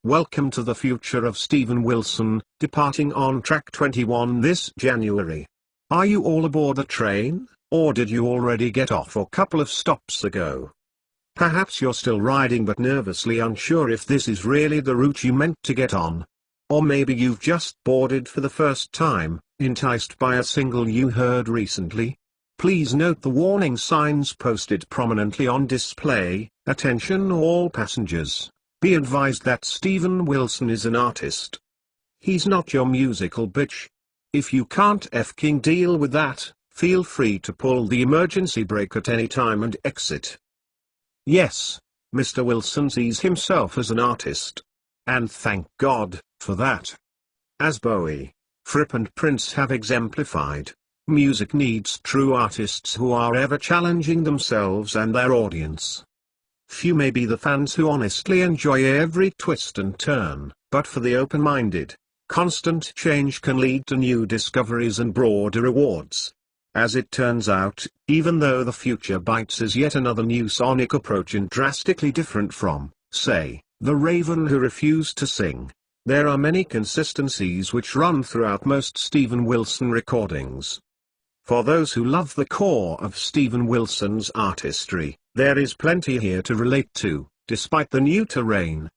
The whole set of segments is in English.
Welcome to the future of Steven Wilson, departing on track 21 this January. Are you all aboard the train, or did you already get off a couple of stops ago? Perhaps you're still riding but nervously unsure if this is really the route you meant to get on. Or maybe you've just boarded for the first time, enticed by a single you heard recently. Please note the warning signs posted prominently on display. Attention all passengers. Be advised that Steven Wilson is an artist. He's not your musical bitch. If you can't f***ing deal with that, feel free to pull the emergency brake at any time and exit. Yes, Mr. Wilson sees himself as an artist. And thank God for that. As Bowie, Fripp and Prince have exemplified, music needs true artists who are ever challenging themselves and their audience. Few may be the fans who honestly enjoy every twist and turn, but for the open-minded, constant change can lead to new discoveries and broader rewards. As it turns out, even though the future bites is yet another new sonic approach and drastically different from, say, The Raven Who Refused to Sing, there are many consistencies which run throughout most Steven Wilson recordings. For those who love the core of Steven Wilson's artistry, there is plenty here to relate to, despite the new terrain.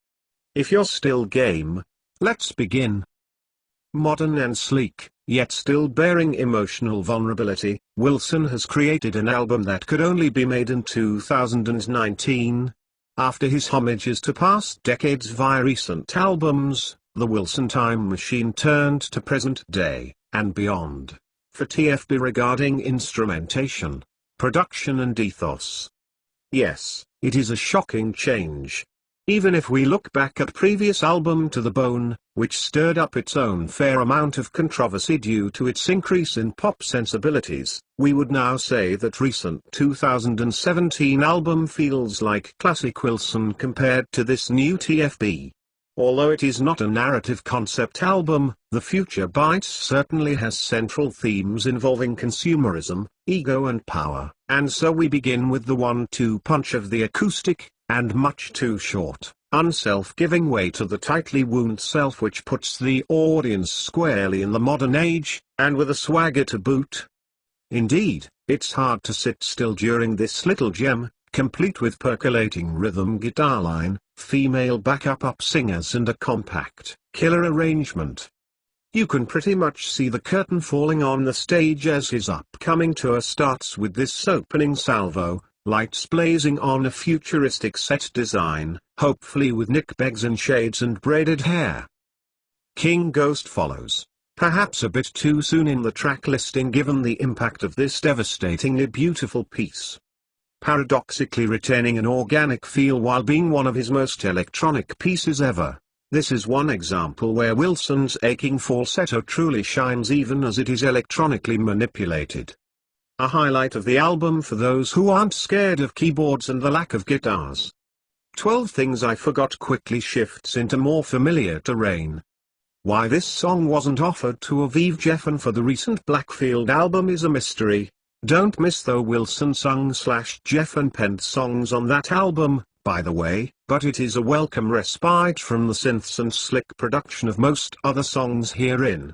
If you're still game, let's begin. Modern and sleek, yet still bearing emotional vulnerability, Wilson has created an album that could only be made in 2019. After his homages to past decades via recent albums, the Wilson time machine turned to present day, and beyond, for TFB regarding instrumentation, production and ethos. Yes, it is a shocking change. Even if we look back at previous album To the Bone, which stirred up its own fair amount of controversy due to its increase in pop sensibilities, we would now say that recent 2017 album feels like classic Wilson compared to this new TFB. Although it is not a narrative concept album, The Future Bites certainly has central themes involving consumerism, ego and power, and so we begin with the 1-2 punch of the acoustic, and much too short, unself-giving way to the tightly wound self which puts the audience squarely in the modern age, and with a swagger to boot. Indeed, it's hard to sit still during this little gem, complete with percolating rhythm guitar line, female backup singers and a compact, killer arrangement. You can pretty much see the curtain falling on the stage as his upcoming tour starts with this opening salvo, lights blazing on a futuristic set design, hopefully with Nick Beggs in shades and braided hair. King Ghost follows, perhaps a bit too soon in the track listing given the impact of this devastatingly beautiful piece. Paradoxically retaining an organic feel while being one of his most electronic pieces ever, this is one example where Wilson's aching falsetto truly shines even as it is electronically manipulated. A highlight of the album for those who aren't scared of keyboards and the lack of guitars. 12 Things I Forgot quickly shifts into more familiar terrain. Why this song wasn't offered to Aviv Geffen for the recent Blackfield album is a mystery. Don't miss the Wilson sung/Geffen penned songs on that album, by the way, but it is a welcome respite from the synths and slick production of most other songs herein.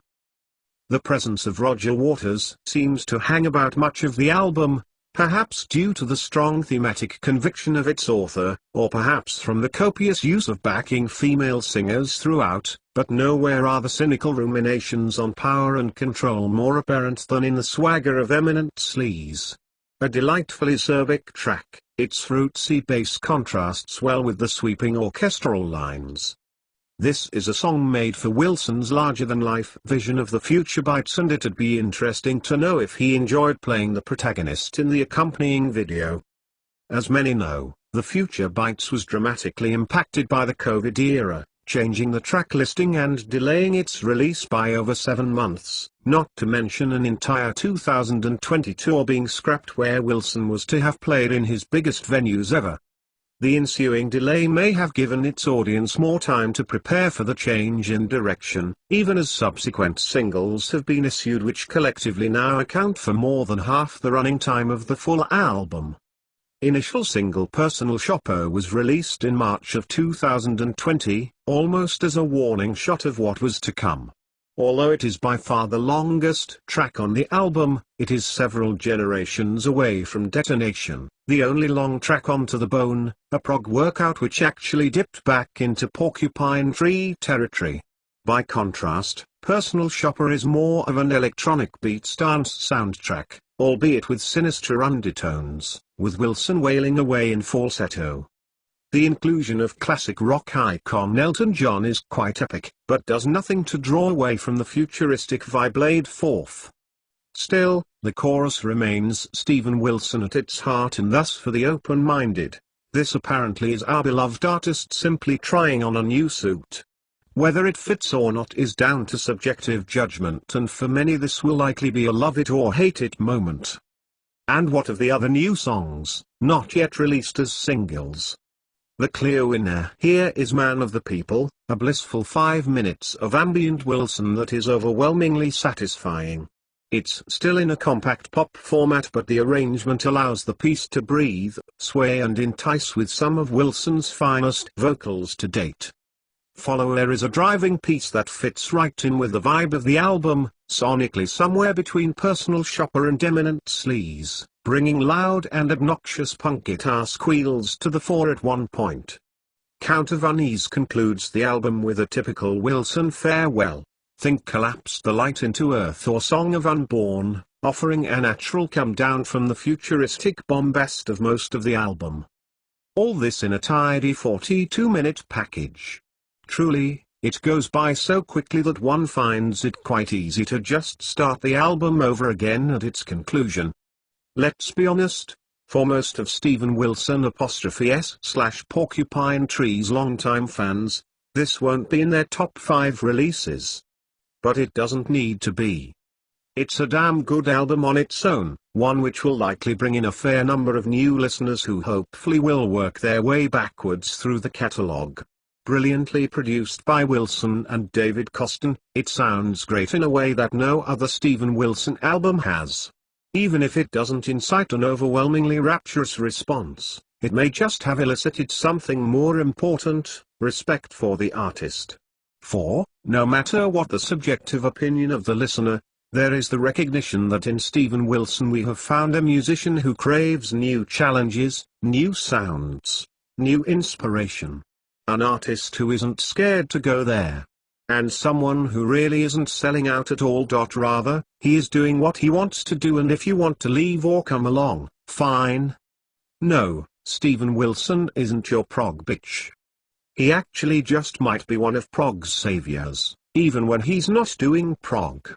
The presence of Roger Waters seems to hang about much of the album, perhaps due to the strong thematic conviction of its author, or perhaps from the copious use of backing female singers throughout, but nowhere are the cynical ruminations on power and control more apparent than in the swagger of eminent sleaze. A delightfully acerbic track, its fruitsy bass contrasts well with the sweeping orchestral lines. This is a song made for Wilson's larger-than-life vision of the future bites, and it'd be interesting to know if he enjoyed playing the protagonist in the accompanying video. As many know, The Future Bites was dramatically impacted by the COVID era, changing the track listing and delaying its release by over 7 months, not to mention an entire 2020 tour being scrapped where Wilson was to have played in his biggest venues ever. The ensuing delay may have given its audience more time to prepare for the change in direction, even as subsequent singles have been issued which collectively now account for more than half the running time of the full album. Initial single Personal Shopper was released in March of 2020, almost as a warning shot of what was to come. Although it is by far the longest track on the album, it is several generations away from detonation, the only long track on To the Bone, a prog workout which actually dipped back into Porcupine Tree territory. By contrast, Personal Shopper is more of an electronic beats dance soundtrack, albeit with sinister undertones, with Wilson wailing away in falsetto. The inclusion of classic rock icon Elton John is quite epic, but does nothing to draw away from the futuristic vibe laid forth. Still, the chorus remains Steven Wilson at its heart, and thus for the open-minded, this apparently is our beloved artist simply trying on a new suit. Whether it fits or not is down to subjective judgment, and for many this will likely be a love it or hate it moment. And what of the other new songs, not yet released as singles? The clear winner here is Man of the People, a blissful 5 minutes of ambient Wilson that is overwhelmingly satisfying. It's still in a compact pop format, but the arrangement allows the piece to breathe, sway and entice with some of Wilson's finest vocals to date. Follower is a driving piece that fits right in with the vibe of the album, sonically somewhere between Personal Shopper and Eminent Sleaze, bringing loud and obnoxious punk guitar squeals to the fore at one point. Count of Unease concludes the album with a typical Wilson farewell. Think Collapse the Light into Earth or Song of Unborn, offering a natural come down from the futuristic bombast of most of the album. All this in a tidy 42-minute package. Truly, it goes by so quickly that one finds it quite easy to just start the album over again at its conclusion. Let's be honest, for most of Steven Wilson '/Porcupine Tree's longtime fans, this won't be in their top 5 releases. But it doesn't need to be. It's a damn good album on its own, one which will likely bring in a fair number of new listeners who hopefully will work their way backwards through the catalogue. Brilliantly produced by Wilson and David Coston, it sounds great in a way that no other Steven Wilson album has. Even if it doesn't incite an overwhelmingly rapturous response, it may just have elicited something more important, respect for the artist. For, no matter what the subjective opinion of the listener, there is the recognition that in Steven Wilson we have found a musician who craves new challenges, new sounds, new inspiration. An artist who isn't scared to go there. And someone who really isn't selling out at all. Rather, he is doing what he wants to do, and if you want to leave or come along, fine. No, Steven Wilson isn't your prog bitch. He actually just might be one of prog's saviors, even when he's not doing prog.